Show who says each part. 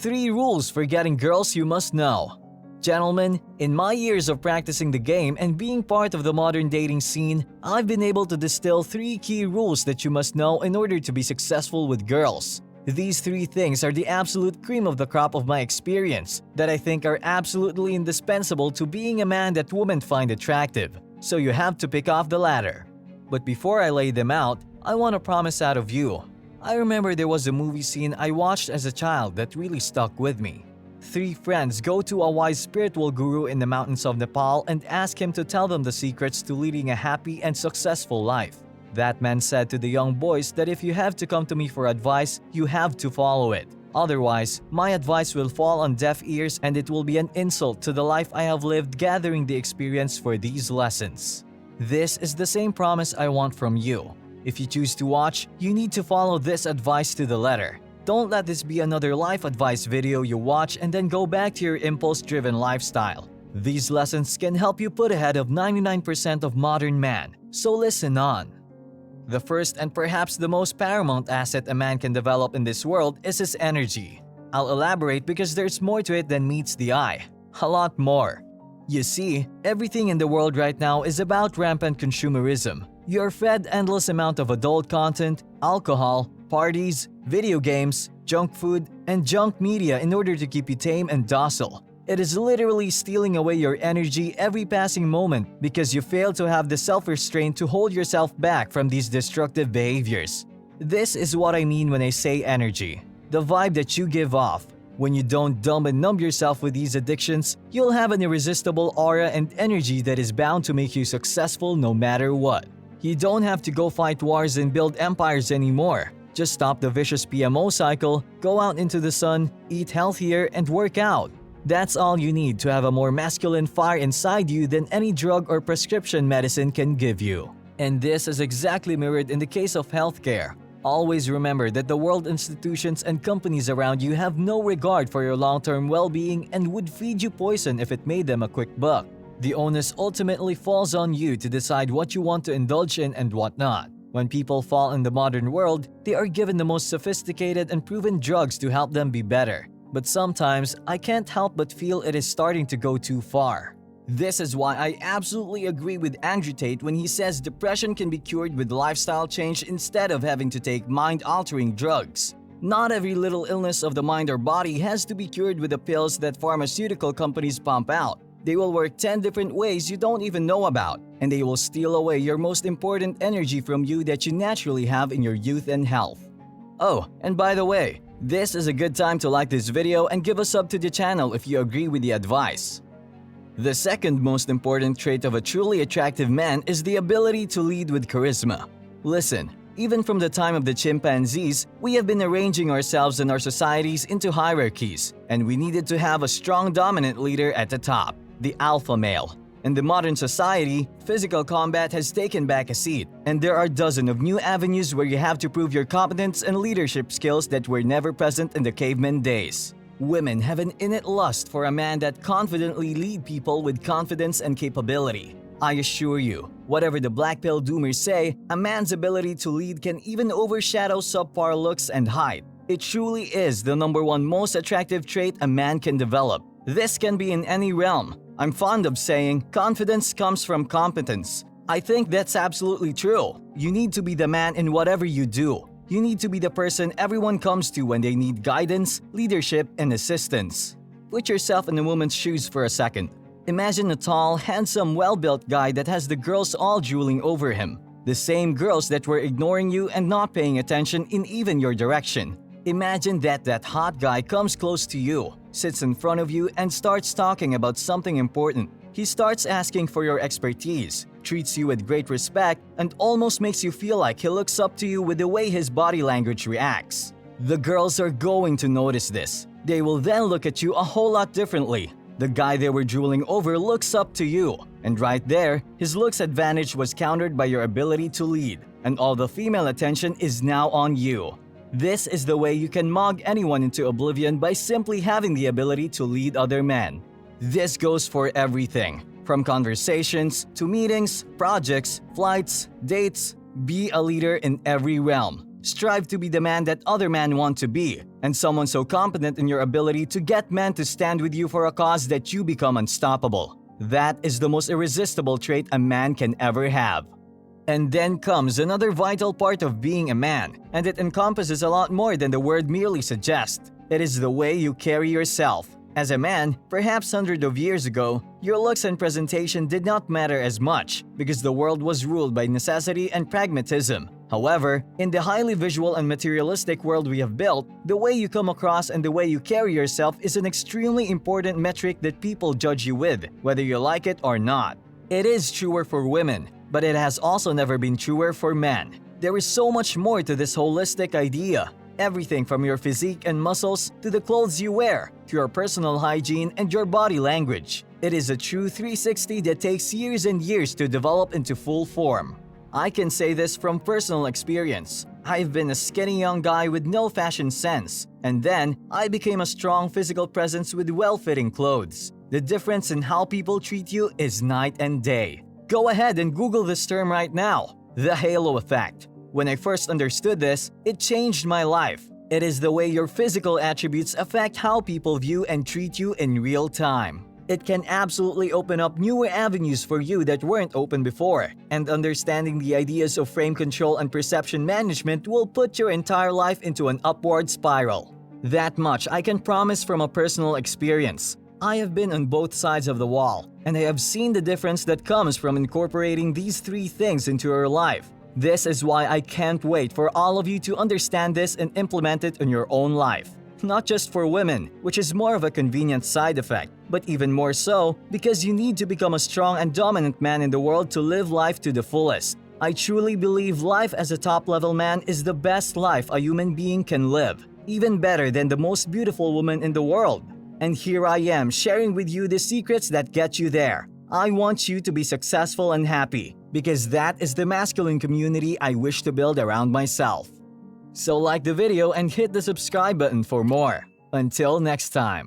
Speaker 1: 3 rules for getting girls you must know. Gentlemen, in my years of practicing the game and being part of the modern dating scene, I've been able to distill 3 key rules that you must know in order to be successful with girls. These 3 things are the absolute cream of the crop of my experience that I think are absolutely indispensable to being a man that women find attractive. So you have to pick off the latter. But before I lay them out, I want to promise out of you. I remember there was a movie scene I watched as a child that really stuck with me. 3 friends go to a wise spiritual guru in the mountains of Nepal and ask him to tell them the secrets to leading a happy and successful life. That man said to the young boys that if you have to come to me for advice, you have to follow it. Otherwise, my advice will fall on deaf ears and it will be an insult to the life I have lived gathering the experience for these lessons. This is the same promise I want from you. If you choose to watch, you need to follow this advice to the letter. Don't let this be another life advice video you watch and then go back to your impulse-driven lifestyle. These lessons can help you put ahead of 99% of modern man, so listen on. The first and perhaps the most paramount asset a man can develop in this world is his energy. I'll elaborate because there's more to it than meets the eye. A lot more. You see, everything in the world right now is about rampant consumerism. You're fed endless amount of adult content, alcohol, parties, video games, junk food, and junk media in order to keep you tame and docile. It is literally stealing away your energy every passing moment because you fail to have the self-restraint to hold yourself back from these destructive behaviors. This is what I mean when I say energy. The vibe that you give off. When you don't dumb and numb yourself with these addictions, you'll have an irresistible aura and energy that is bound to make you successful no matter what. You don't have to go fight wars and build empires anymore. Just stop the vicious PMO cycle, go out into the sun, eat healthier, and work out. That's all you need to have a more masculine fire inside you than any drug or prescription medicine can give you. And this is exactly mirrored in the case of healthcare. Always remember that the world institutions and companies around you have no regard for your long-term well-being and would feed you poison if it made them a quick buck. The onus ultimately falls on you to decide what you want to indulge in and what not. When people fall in the modern world, they are given the most sophisticated and proven drugs to help them be better. But sometimes, I can't help but feel it is starting to go too far. This is why I absolutely agree with Andrew Tate when he says depression can be cured with lifestyle change instead of having to take mind-altering drugs. Not every little illness of the mind or body has to be cured with the pills that pharmaceutical companies pump out. They will work 10 different ways you don't even know about, and they will steal away your most important energy from you that you naturally have in your youth and health. Oh, and by the way, this is a good time to like this video and give a sub to the channel if you agree with the advice. The second most important trait of a truly attractive man is the ability to lead with charisma. Listen, even from the time of the chimpanzees, we have been arranging ourselves and our societies into hierarchies, and we needed to have a strong dominant leader at the top, the alpha male. In the modern society, physical combat has taken back a seat, and there are dozens of new avenues where you have to prove your competence and leadership skills that were never present in the caveman days. Women have an innate lust for a man that confidently lead people with confidence and capability. I assure you, whatever the black pill doomers say, a man's ability to lead can even overshadow subpar looks and height. It truly is the #1 most attractive trait a man can develop. This can be in any realm. I'm fond of saying, confidence comes from competence. I think that's absolutely true. You need to be the man in whatever you do. You need to be the person everyone comes to when they need guidance, leadership, and assistance. Put yourself in a woman's shoes for a second. Imagine a tall, handsome, well-built guy that has the girls all drooling over him. The same girls that were ignoring you and not paying attention in even your direction. Imagine that hot guy comes close to you, sits in front of you, and starts talking about something important. He starts asking for your expertise, treats you with great respect, and almost makes you feel like he looks up to you with the way his body language reacts. The girls are going to notice this. They will then look at you a whole lot differently. The guy they were drooling over looks up to you, and right there, his looks advantage was countered by your ability to lead, and all the female attention is now on you. This is the way you can mug anyone into oblivion by simply having the ability to lead other men. This goes for everything, from conversations to meetings, projects, flights, dates. Be a leader in every realm. Strive to be the man that other men want to be, and someone so competent in your ability to get men to stand with you for a cause that you become unstoppable. That is the most irresistible trait a man can ever have. And then comes another vital part of being a man, and it encompasses a lot more than the word merely suggests. It is the way you carry yourself. As a man, perhaps hundreds of years ago, your looks and presentation did not matter as much because the world was ruled by necessity and pragmatism. However, in the highly visual and materialistic world we have built, the way you come across and the way you carry yourself is an extremely important metric that people judge you with, whether you like it or not. It is truer for women, but it has also never been truer for men. There is so much more to this holistic idea. Everything from your physique and muscles to the clothes you wear, to your personal hygiene and your body language. It is a true 360 that takes years and years to develop into full form. I can say this from personal experience. I've been a skinny young guy with no fashion sense, and then I became a strong physical presence with well-fitting clothes. The difference in how people treat you is night and day. Go ahead and Google this term right now, the halo effect. When I first understood this, it changed my life. It is the way your physical attributes affect how people view and treat you in real time. It can absolutely open up newer avenues for you that weren't open before, and understanding the ideas of frame control and perception management will put your entire life into an upward spiral. That much I can promise from a personal experience. I have been on both sides of the wall, and I have seen the difference that comes from incorporating these three things into your life. This is why I can't wait for all of you to understand this and implement it in your own life. Not just for women, which is more of a convenient side effect, but even more so because you need to become a strong and dominant man in the world to live life to the fullest. I truly believe life as a top-level man is the best life a human being can live, even better than the most beautiful woman in the world. And here I am sharing with you the secrets that get you there. I want you to be successful and happy, because that is the masculine community I wish to build around myself. So like the video and hit the subscribe button for more. Until next time.